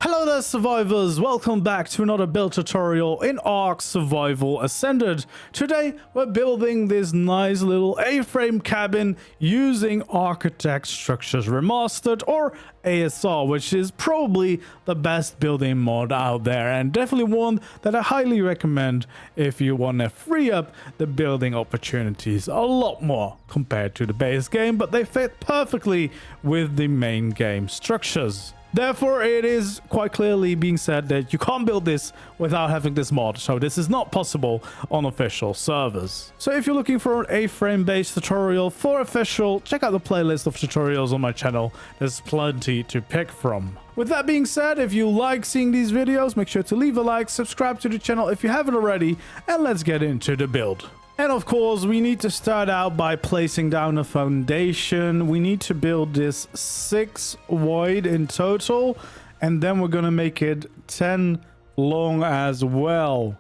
Hello there survivors, welcome back to another build tutorial in ARK Survival Ascended. Today we're building this nice little A-frame cabin using Arkitect Structures Remastered or ASR, which is probably the best building mod out there and definitely one that I highly recommend if you want to free up the building opportunities a lot more compared to the base game, but they fit perfectly with the main game structures. Therefore, it is quite clearly being said that you can't build this without having this mod, so this is not possible on official servers. So if you're looking for an A-frame based tutorial for official, check out the playlist of tutorials on my channel. There's plenty to pick from. With that being said, if you like seeing these videos, make sure to leave a like, subscribe to the channel if you haven't already, and let's get into the build. And of course, we need to start out by placing down a foundation. We need to build this 6 wide in total, and then we're gonna make it 10 long as well.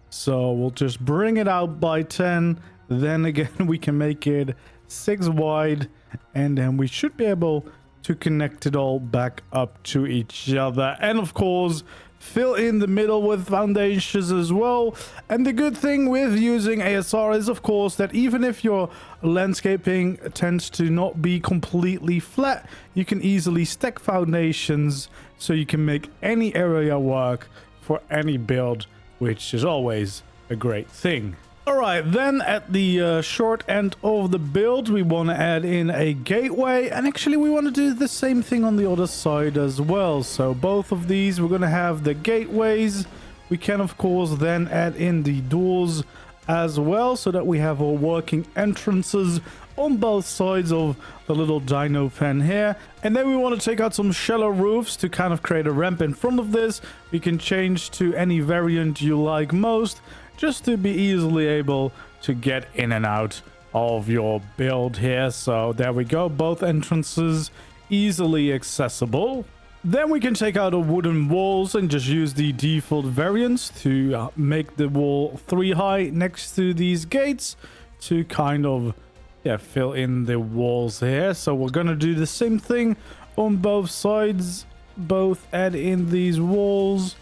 So we'll just bring it out by 10. Then again, we can make it 6 wide, and then we should be able to connect it all back up to each other. And of course, fill in the middle with foundations as well. And the good thing with using ASR is of course that even if your landscaping tends to not be completely flat, you can easily stack foundations so you can make any area work for any build, which is always a great thing. Alright, then at the short end of the build, we want to add in a gateway, and actually we want to do the same thing on the other side as well. So both of these, we're going to have the gateways. We can of course then add in the doors as well, so that we have our working entrances on both sides of the little dino pen here. And then we want to take out some shallow roofs to kind of create a ramp in front of this. We can change to any variant you like most, just to be easily able to get in and out of your build here. So there we go, both entrances easily accessible. Then we can take out the wooden walls and just use the default variants to make the wall 3 high next to these gates to kind of fill in the walls here. So we're gonna do the same thing on both sides, both add in these walls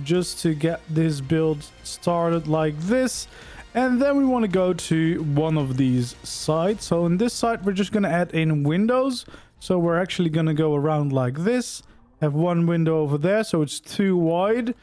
just to get this build started like this. And then we want to go to one of these sides. So in this side, we're just going to add in windows. So we're actually going to go around like this, have one window over there, so it's 2 wide,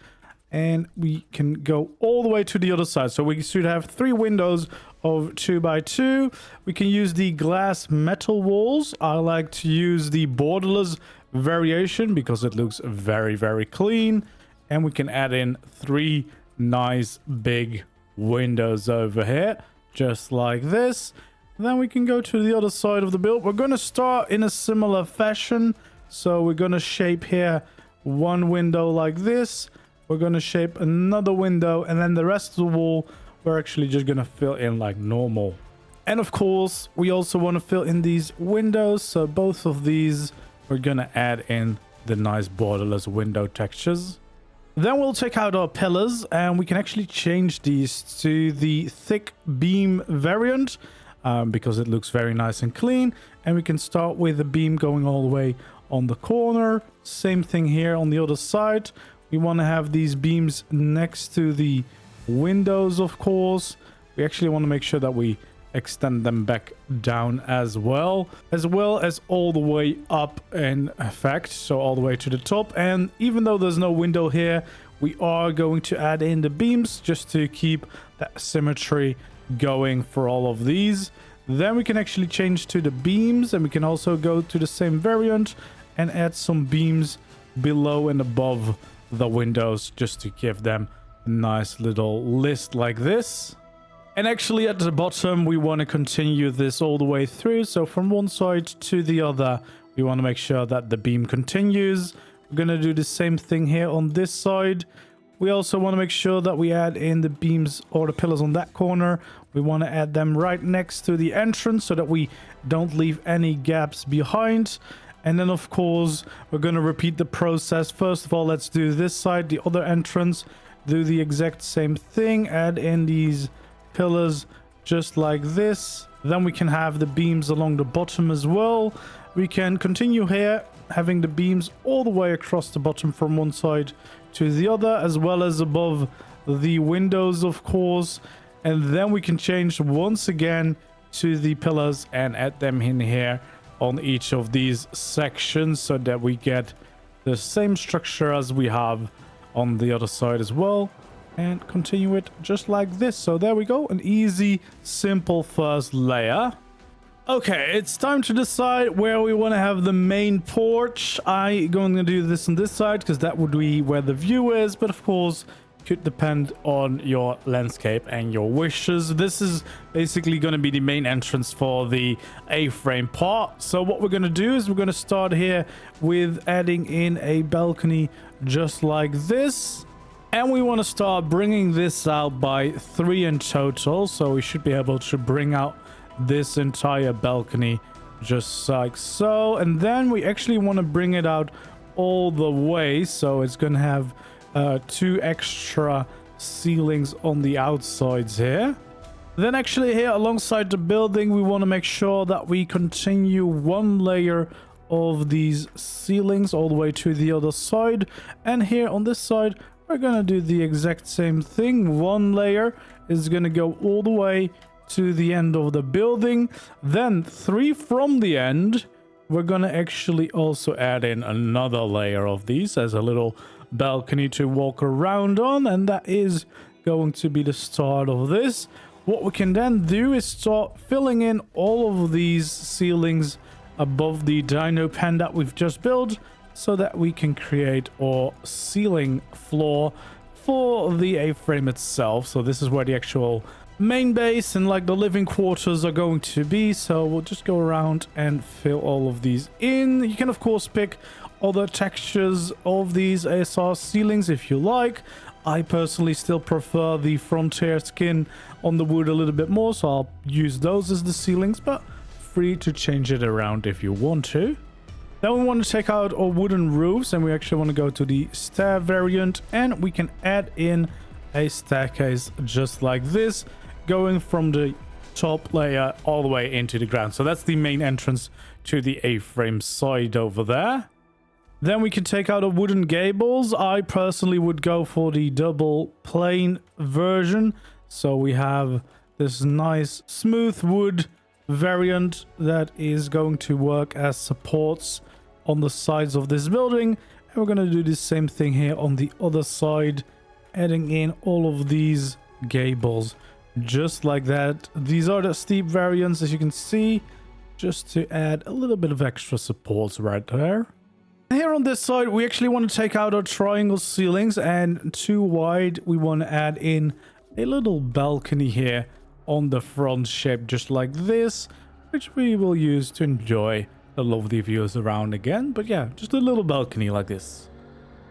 and we can go all the way to the other side. So we should have 3 windows of 2 by 2. We can use the glass metal walls. I like to use the borderless variation because it looks very, very clean. And we can add in 3 nice big windows over here, just like this. Then we can go to the other side of the build. We're going to start in a similar fashion. So we're going to shape here 1 window like this. We're going to shape another window, and then the rest of the wall, we're actually just going to fill in like normal. And of course, we also want to fill in these windows. So both of these, we're going to add in the nice borderless window textures. Then we'll take out our pillars, and we can actually change these to the thick beam variant because it looks very nice and clean. And we can start with the beam going all the way on the corner. Same thing here on the other side. We want to have these beams next to the windows, of course. We actually want to make sure that we extend them back down as well as all the way up, in effect, so all the way to the top. And even though there's no window here, we are going to add in the beams just to keep that symmetry going for all of these. Then we can actually change to the beams, and we can also go to the same variant and add some beams below and above the windows just to give them a nice little list like this. And actually at the bottom, we want to continue this all the way through. So from one side to the other, we want to make sure that the beam continues. We're going to do the same thing here on this side. We also want to make sure that we add in the beams or the pillars on that corner. We want to add them right next to the entrance so that we don't leave any gaps behind. And then of course, we're going to repeat the process. First of all, let's do this side, the other entrance. Do the exact same thing. Add in these pillars just like this. Then we can have the beams along the bottom as well. we can continue here, having the beams all the way across the bottom from one side to the other, as well as above the windows, of course. And then we can change once again to the pillars and add them in here on each of these sections, so that we get the same structure as we have on the other side as well, and continue it just like this. So there we go, an easy, simple first layer. Okay, it's time to decide where we want to have the main porch. I'm going to do this on this side because that would be where the view is, but of course could depend on your landscape and your wishes. This is basically going to be the main entrance for the A-frame part. So what we're going to do is we're going to start here with adding in a balcony just like this. And we want to start bringing this out by 3 in total. So we should be able to bring out this entire balcony just like so. And then we actually want to bring it out all the way. So it's going to have 2 extra ceilings on the outsides here. Then actually here alongside the building, we want to make sure that we continue 1 layer of these ceilings all the way to the other side. And here on this side, we're going to do the exact same thing. 1 layer is going to go all the way to the end of the building. Then 3 from the end, we're going to actually also add in another layer of these as a little balcony to walk around on, and that is going to be the start of this. What we can then do is start filling in all of these ceilings above the dino pen that we've just built, so that we can create our ceiling floor for the A-frame itself. So this is where the actual main base and like the living quarters are going to be. So we'll just go around and fill all of these in. You can of course pick other textures of these ASR ceilings if you like. I personally still prefer the frontier skin on the wood a little bit more, so I'll use those as the ceilings, but free to change it around if you want to. Then we want to take out our wooden roofs, and we actually want to go to the stair variant, and we can add in a staircase just like this, going from the top layer all the way into the ground. So that's the main entrance to the A-frame side over there. Then we can take out a wooden gables. I personally would go for the double plane version. So we have this nice smooth wood variant that is going to work as supports on the sides of this building. And we're going to do the same thing here on the other side, adding in all of these gables just like that. These are the steep variants, as you can see, just to add a little bit of extra supports right there. Here on this side, we actually want to take out our triangle ceilings, and 2 wide, we want to add in a little balcony here on the front shape just like this, which we will use to enjoy the lovely views around again. But yeah, just a little balcony like this.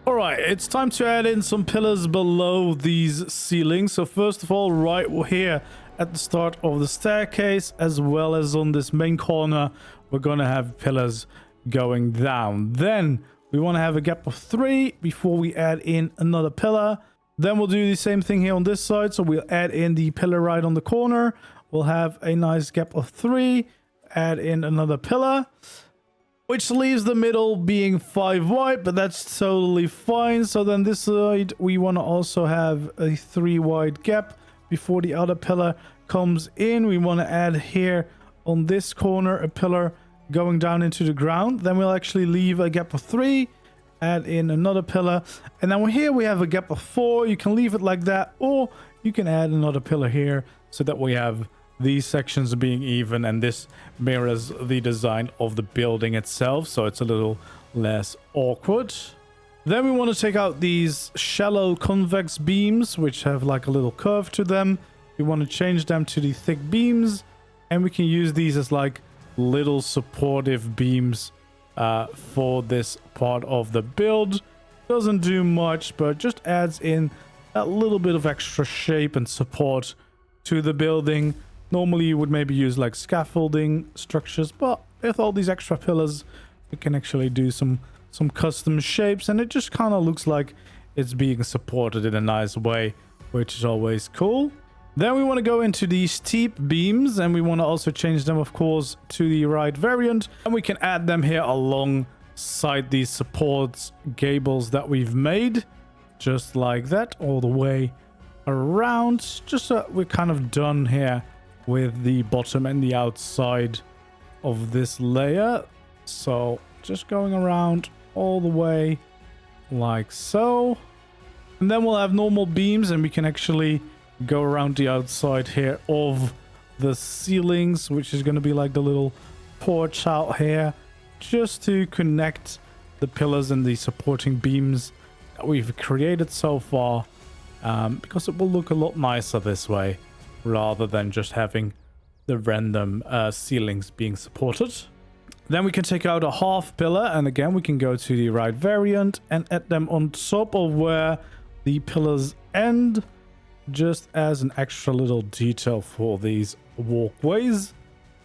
All right, it's time to add in some pillars below these ceilings. So first of all, right here at the start of the staircase, as well as on this main corner, we're going to have pillars going down. Then we want to have a gap of 3 before we add in another pillar. Then we'll do the same thing here on this side. So we'll add in the pillar right on the corner. We'll have a nice gap of 3, add in another pillar, which leaves the middle being 5 wide, but that's totally fine. So then this side, we want to also have a 3 wide gap before the other pillar comes in. We want to add here on this corner a pillar going down into the ground. Then we'll actually leave a gap of 3, add in another pillar, and then here we have a gap of 4. You can leave it like that, or you can add another pillar here so that we have these sections being even, and this mirrors the design of the building itself, so it's a little less awkward. Then we want to take out these shallow convex beams, which have like a little curve to them. We want to change them to the thick beams, and we can use these as like little supportive beams for this part of the build. Doesn't do much, but just adds in a little bit of extra shape and support to the building. Normally you would maybe use like scaffolding structures, but with all these extra pillars, we can actually do some custom shapes, and it just kind of looks like it's being supported in a nice way, which is always cool. Then we want to go into the steep beams, and we want to also change them, of course, to the right variant. And we can add them here alongside these supports gables that we've made, just like that, all the way around. Just so we're kind of done here with the bottom and the outside of this layer. So just going around all the way like so. And then we'll have normal beams, and we can actually go around the outside here of the ceilings, which is going to be like the little porch out here, just to connect the pillars and the supporting beams that we've created so far, because it will look a lot nicer this way rather than just having the random ceilings being supported. Then we can take out a half pillar, and again we can go to the right variant and add them on top of where the pillars end, just as an extra little detail for these walkways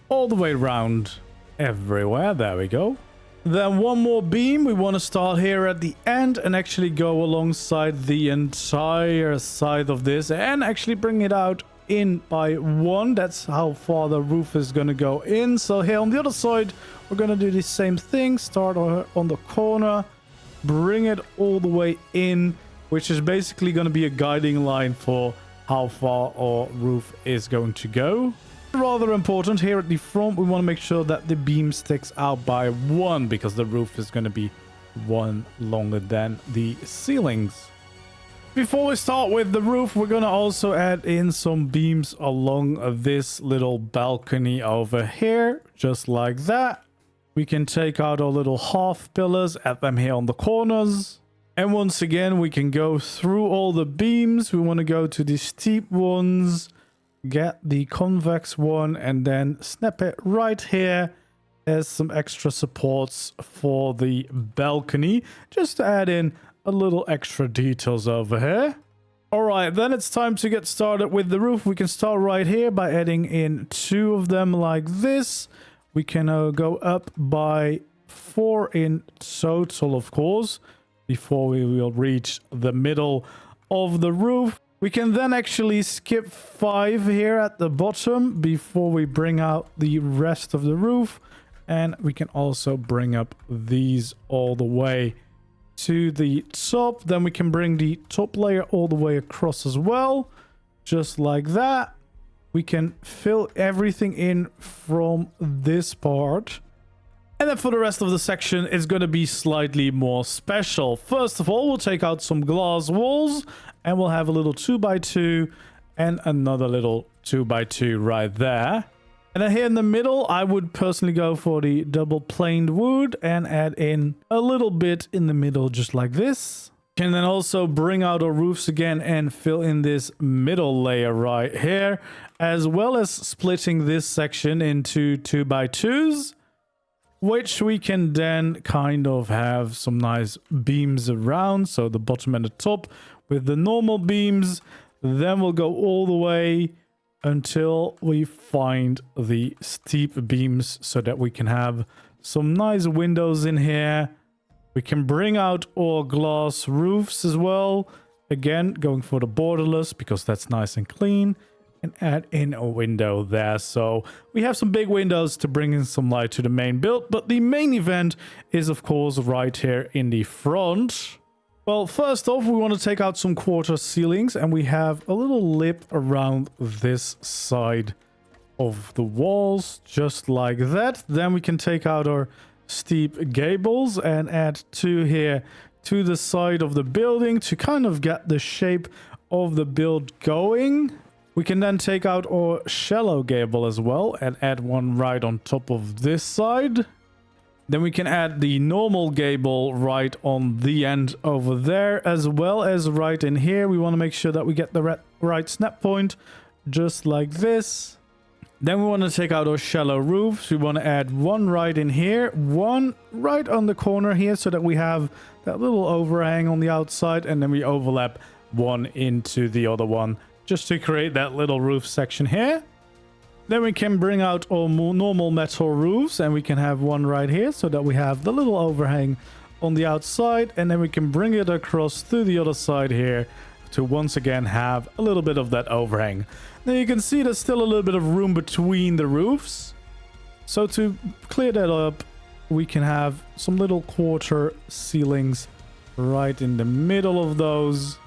all the way around everywhere. There we go. Then one more beam. We want to start here at the end and actually go alongside the entire side of this and actually bring it out in by one. That's how far the roof is going to go in. So here on the other side, we're going to do the same thing. Start on the corner, bring it all the way in, which is basically going to be a guiding line for how far our roof is going to go. Rather important here at the front, we want to make sure that the beam sticks out by one, because the roof is going to be one longer than the ceilings. Before we start with the roof, we're going to also add in some beams along this little balcony over here, just like that. We can take out our little half pillars, add them here on the corners. And once again, we can go through all the beams. We want to go to the steep ones, get the convex one, and then snap it right here as some extra supports for the balcony, just to add in a little extra details over here. All right, then it's time to get started with the roof. We can start right here by adding in 2 of them like this. We can go up by 4 in total, of course, before we will reach the middle of the roof. We can then actually skip 5 here at the bottom before we bring out the rest of the roof. And we can also bring up these all the way to the top. Then we can bring the top layer all the way across as well, just like that. We can fill everything in from this part. And then for the rest of the section, it's going to be slightly more special. First of all, we'll take out some glass walls, and we'll have a little 2x2 and another little 2x2 right there. And then here in the middle, I would personally go for the double planed wood and add in a little bit in the middle, just like this. Can then also bring out our roofs again and fill in this middle layer right here, as well as splitting this section into 2x2s. Which we can then kind of have some nice beams around. So the bottom and the top with the normal beams. Then we'll go all the way until we find the steep beams, so that we can have some nice windows in here. We can bring out our glass roofs as well. Again, going for the borderless, because that's nice and clean. And add in a window there. So we have some big windows to bring in some light to the main build. But the main event is, of course, right here in the front. Well, first off, we want to take out some quarter ceilings. And we have a little lip around this side of the walls, just like that. Then we can take out our steep gables and add 2 here to the side of the building to kind of get the shape of the build going. We can then take out our shallow gable as well and add 1 right on top of this side. Then we can add the normal gable right on the end over there, as well as right in here. We want to make sure that we get the right snap point, just like this. Then we want to take out our shallow roofs. We want to add 1 right in here, 1 right on the corner here, so that we have that little overhang on the outside, and then we overlap 1 into the other one, just to create that little roof section here. Then we can bring out our normal metal roofs, and we can have 1 right here, so that we have the little overhang on the outside, and then we can bring it across to the other side here to once again have a little bit of that overhang. Now you can see there's still a little bit of room between the roofs. So to clear that up, we can have some little quarter ceilings right in the middle of those,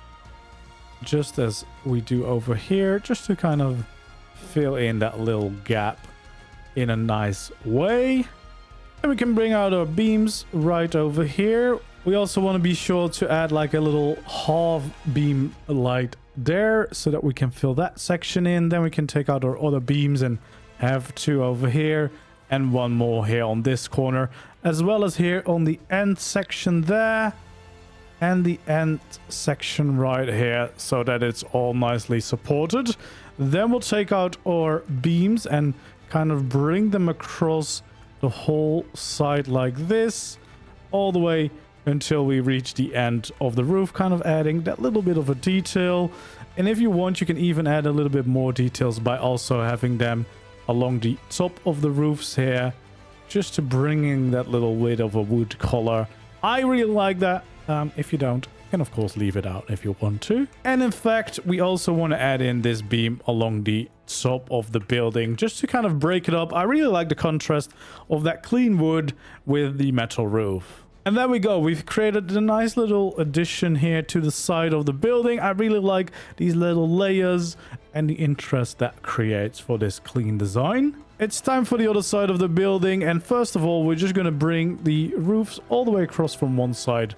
just as we do over here, just to kind of fill in that little gap in a nice way. And we can bring out our beams right over here. We also want to be sure to add like a little half beam light there so that we can fill that section in. Then we can take out our other beams and have 2 over here and 1 more here on this corner, as well as here on the end section there and the end section right here, so that it's all nicely supported. Then we'll take out our beams and kind of bring them across the whole side like this, all the way until we reach the end of the roof, kind of adding that little bit of a detail. And if you want, you can even add a little bit more details by also having them along the top of the roofs here, just to bring in that little bit of a wood color. I really like that. If you don't, you can of course leave it out if you want to. And in fact, we also want to add in this beam along the top of the building, just to kind of break it up. I really like the contrast of that clean wood with the metal roof. And there we go. We've created a nice little addition here to the side of the building. I really like these little layers and the interest that creates for this clean design. It's time for the other side of the building. And first of all, we're just going to bring the roofs all the way across from one side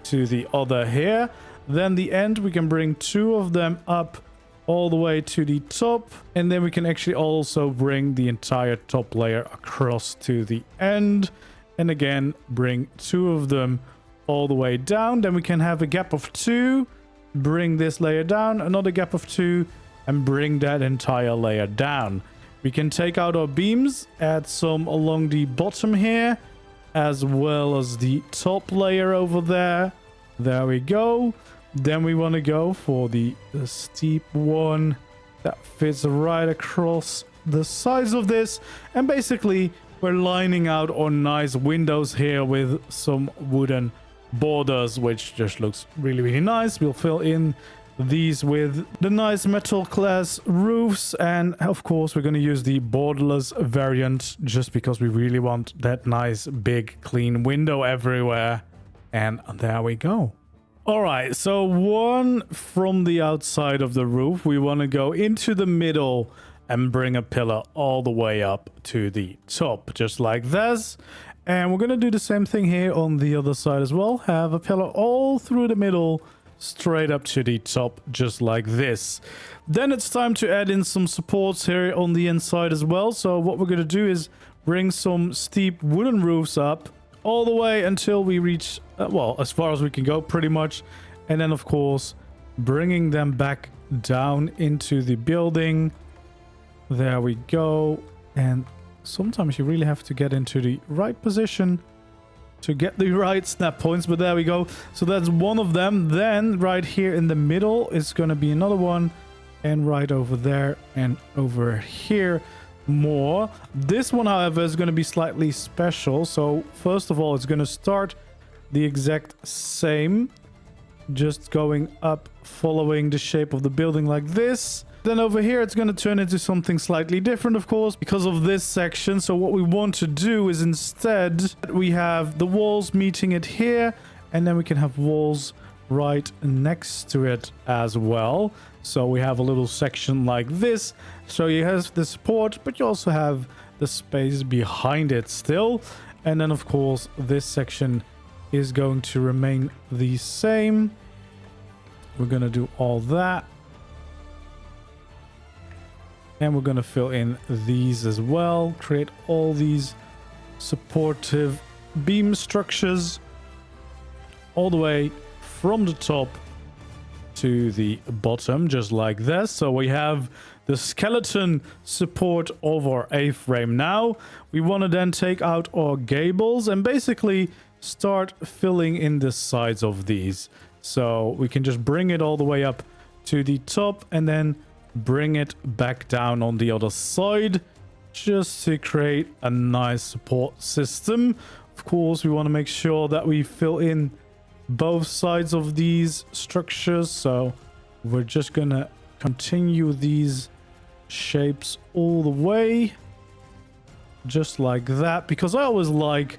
to the other here. Then the end, we can bring 2 of them up all the way to the top. And then we can actually also bring the entire top layer across to the end. And again, bring 2 of them all the way down. Then we can have a gap of 2, bring this layer down, another gap of 2, and bring that entire layer down. We can take out our beams, add some along the bottom here, as well as the top layer over there. There we go. Then we want to go for the steep one that fits right across the sides of this. And basically, we're lining out our nice windows here with some wooden borders, which just looks really, really nice. We'll fill in these with the nice metal glass roofs, and of course we're going to use the borderless variant just because we really want that nice big clean window everywhere. And there we go. All right, so one from the outside of the roof, we want to go into the middle and bring a pillar all the way up to the top, just like this. And we're going to do the same thing here on the other side as well. Have a pillar all through the middle, straight up to the top, just like this. Then it's time to add in some supports here on the inside as well. So what we're going to do is bring some steep wooden roofs up all the way until we reach, well, as far as we can go pretty much. And then of course, bringing them back down into the building. There we go. And sometimes you really have to get into the right position to get the right snap points, but there we go. So that's one of them. Then right here in the middle is going to be another one, and right over there and over here more. This one, however, is going to be slightly special. So first of all, it's going to start the exact same, just going up, following the shape of the building like this. Then over here, it's going to turn into something slightly different, of course, because of this section. So what we want to do is instead, we have the walls meeting it here, and then we can have walls right next to it as well. So we have a little section like this. So you have the support, but you also have the space behind it still. And then, of course, this section is going to remain the same. We're going to do all that. And we're going to fill in these as well. Create all these supportive beam structures all the way from the top to the bottom, just like this. So we have the skeleton support of our A-frame now. We want to then take out our gables and basically start filling in the sides of these. So we can just bring it all the way up to the top and then bring it back down on the other side, just to create a nice support system. Of course, we want to make sure that we fill in both sides of these structures. So we're just gonna continue these shapes all the way, just like that, because I always like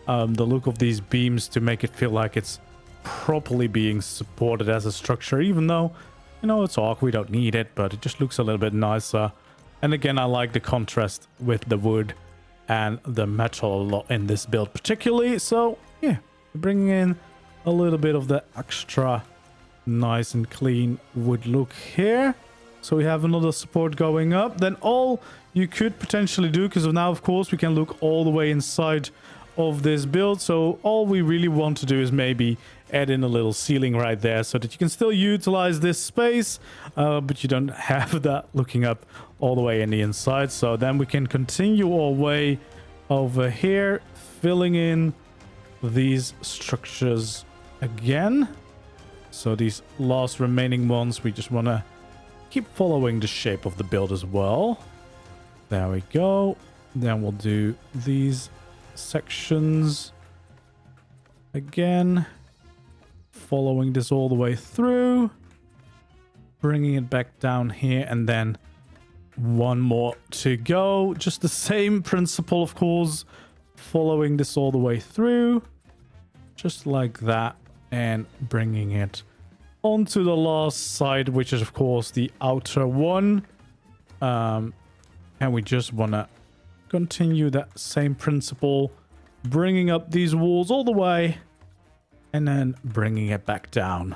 the look of these beams to make it feel like it's properly being supported as a structure, even though, you know, it's ARK, we don't need it, but it just looks a little bit nicer. And again, I like the contrast with the wood and the metal a lot in this build particularly. So yeah, bringing in a little bit of the extra nice and clean wood look here. So we have another support going up. Then all you could potentially do, because now of course we can look all the way inside of this build, so all we really want to do is maybe add in a little ceiling right there so that you can still utilize this space, but you don't have that looking up all the way in the inside. So then we can continue our way over here, filling in these structures again. So these last remaining ones, we just want to keep following the shape of the build as well. There we go. Then we'll do these sections again, following this all the way through, bringing it back down here, and then one more to go. Just the same principle, of course, following this all the way through, just like that, and bringing it onto the last side, which is of course the outer one. And we just want to continue that same principle, bringing up these walls all the way and then bringing it back down,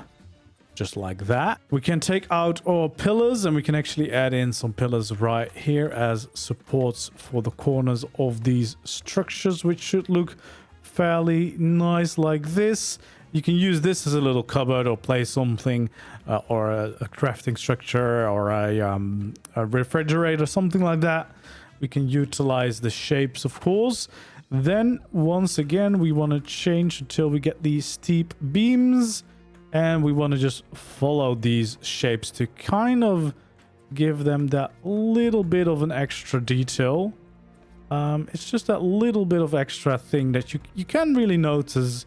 just like that. We can take out our pillars and we can actually add in some pillars right here as supports for the corners of these structures, which should look fairly nice like this. You can use this as a little cupboard or place something or a crafting structure or a refrigerator, something like that. We can utilize the shapes, of course. Then once again, we want to change until we get these steep beams, and we want to just follow these shapes to kind of give them that little bit of an extra detail. It's just that little bit of extra thing that you can really notice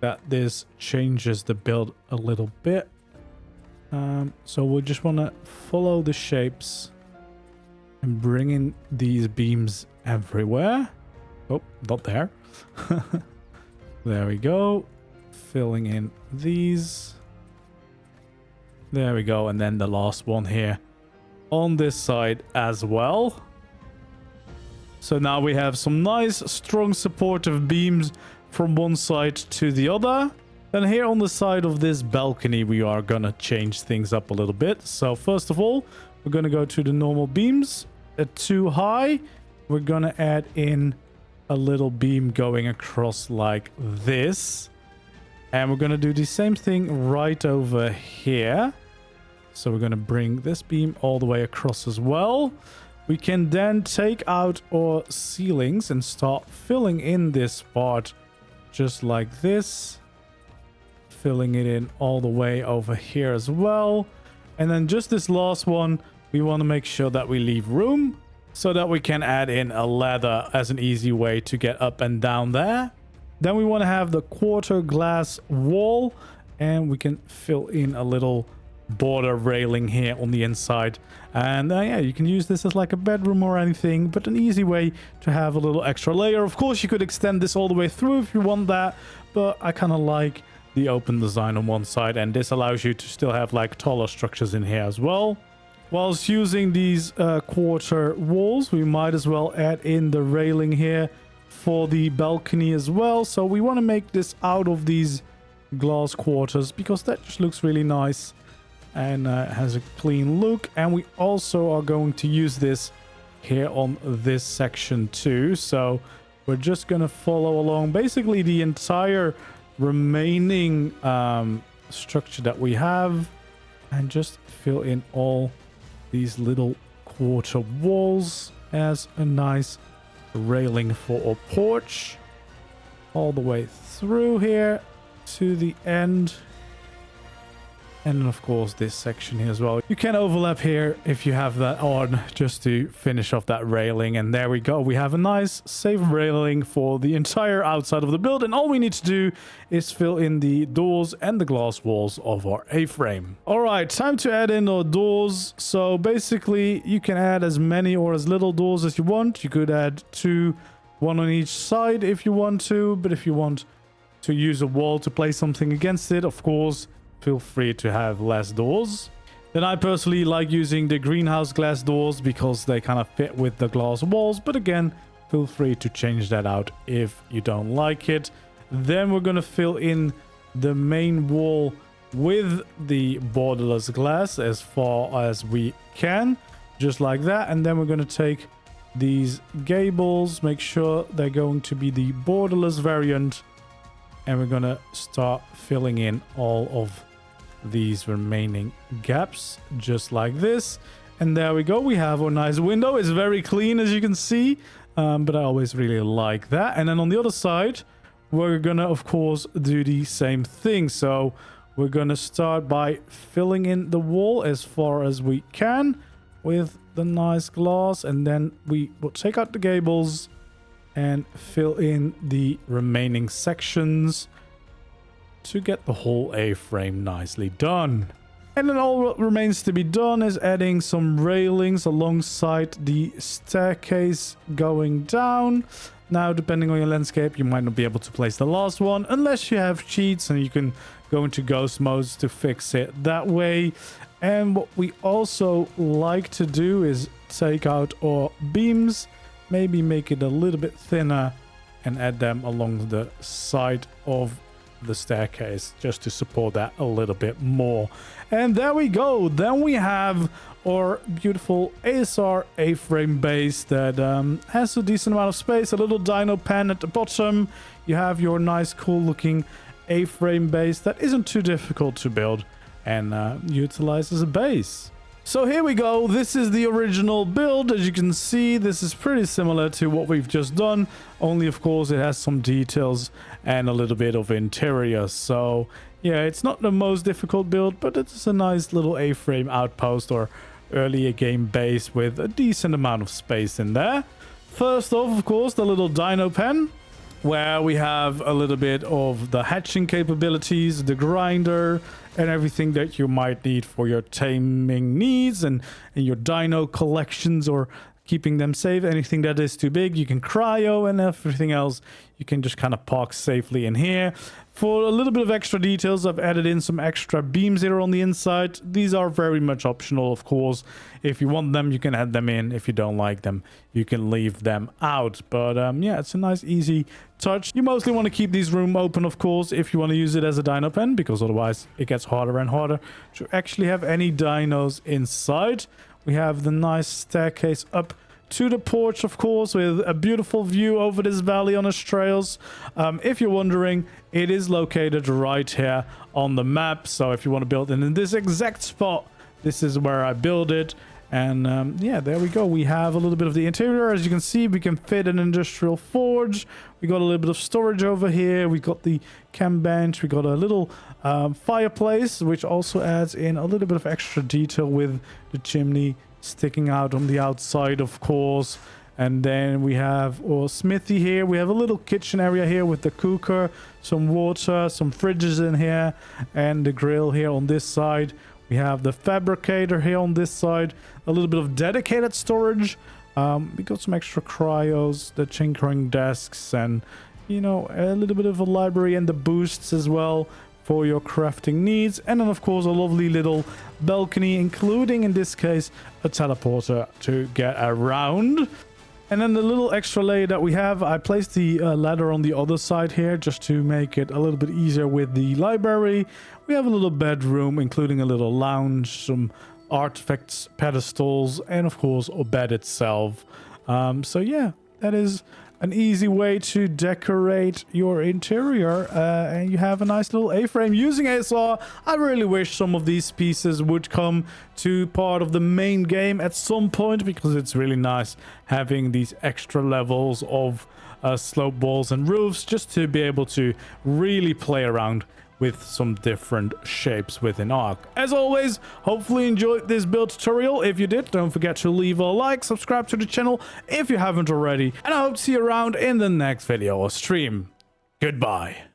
that this changes the build a little bit. So we just want to follow the shapes and bring in these beams everywhere. Oh, not there. There we go. Filling in these. There we go. And then the last one here on this side as well. So now we have some nice, strong, supportive beams from one side to the other. Then here on the side of this balcony, we are going to change things up a little bit. So first of all, we're going to go to the normal beams. At too high, we're going to add in a little beam going across like this. And we're going to do the same thing right over here. So we're going to bring this beam all the way across as well. We can then take out our ceilings and start filling in this part just like this. Filling it in all the way over here as well. And then just this last one, we want to make sure that we leave room so that we can add in a ladder as an easy way to get up and down there. Then we want to have the quarter glass wall, and we can fill in a little border railing here on the inside. And yeah, you can use this as like a bedroom or anything, but an easy way to have a little extra layer. Of course, you could extend this all the way through if you want that, but I kind of like the open design on one side, and this allows you to still have like taller structures in here as well. Whilst using these quarter walls, we might as well add in the railing here for the balcony as well. So we want to make this out of these glass quarters because that just looks really nice and has a clean look. And we also are going to use this here on this section too. So we're just going to follow along basically the entire remaining structure that we have and just fill in all these little quarter walls as a nice railing for our porch all the way through here to the end. And then of course this section here as well. You can overlap here if you have that on, just to finish off that railing. And there we go. We have a nice safe railing for the entire outside of the build. And all we need to do is fill in the doors and the glass walls of our A-frame. All right, time to add in our doors. So basically you can add as many or as little doors as you want. You could add 2, 1 on each side if you want to. But if you want to use a wall to place something against it, of course, feel free to have less doors. Then I personally like using the greenhouse glass doors because they kind of fit with the glass walls. But again, feel free to change that out if you don't like it. Then we're going to fill in the main wall with the borderless glass as far as we can. Just like that. And then we're going to take these gables, make sure they're going to be the borderless variant. And we're going to start filling in all of these remaining gaps just like this. And there we go. We have our nice window. It's very clean, as you can see, but I always really like that. And then on the other side, we're gonna of course do the same thing. So we're gonna start by filling in the wall as far as we can with the nice glass, and then we will take out the gables and fill in the remaining sections to get the whole A-frame nicely done. And then all what remains to be done is adding some railings alongside the staircase going down. Now, depending on your landscape, you might not be able to place the last one unless you have cheats, and you can go into ghost modes to fix it that way. And what we also like to do is take out our beams, maybe make it a little bit thinner, and add them along the side of the staircase just to support that a little bit more. And there we go. Then we have our beautiful ASR A-frame base that has a decent amount of space, a little dino pen at the bottom. You have your nice cool looking A-frame base that isn't too difficult to build and utilize as a base. So here we go. This is the original build. As you can see, this is pretty similar to what we've just done, only of course it has some details and a little bit of interior. So yeah, it's not the most difficult build, but it's a nice little A-frame outpost or earlier game base with a decent amount of space in there. First off, of course, the little dino pen, where we have a little bit of the hatching capabilities, the grinder, and everything that you might need for your taming needs and your dino collections or keeping them safe. Anything that is too big, you can cryo, and everything else you can just kind of park safely in here. For a little bit of extra details, I've added in some extra beams here on the inside. These are very much optional, of course. If you want them, you can add them in. If you don't like them, you can leave them out. But yeah, it's a nice, easy touch. You mostly want to keep these room open, of course, if you want to use it as a dino pen, because otherwise it gets harder and harder to actually have any dinos inside. We have the nice staircase up to the porch, of course, with a beautiful view over this valley on Astraeos. If you're wondering, it is located right here on the map. So if you want to build it in this exact spot, this is where I build it. And yeah, there we go. We have a little bit of the interior. As you can see, we can fit an industrial forge. We got a little bit of storage over here. We got the chem bench. We got a little fireplace, which also adds in a little bit of extra detail with the chimney sticking out on the outside, of course. And then we have our smithy here. We have a little kitchen area here with the cooker, some water, some fridges in here, and the grill here on this side. We have the fabricator here on this side, a little bit of dedicated storage. We got some extra cryos, the tinkering desks, and, you know, a little bit of a library and the boosts as well for your crafting needs. And then, of course, a lovely little balcony, including, in this case, a teleporter to get around. And then the little extra layer that we have, I placed the ladder on the other side here just to make it a little bit easier with the library. We have a little bedroom, including a little lounge, some artifacts, pedestals, and of course a bed itself. So yeah, that is an easy way to decorate your interior, and you have a nice little A-frame using ASR. I really wish some of these pieces would come to part of the main game at some point, because it's really nice having these extra levels of slope walls and roofs, just to be able to really play around with some different shapes within Ark. As always, hopefully you enjoyed this build tutorial. If you did, don't forget to leave a like, subscribe to the channel if you haven't already, and I hope to see you around in the next video or stream. Goodbye.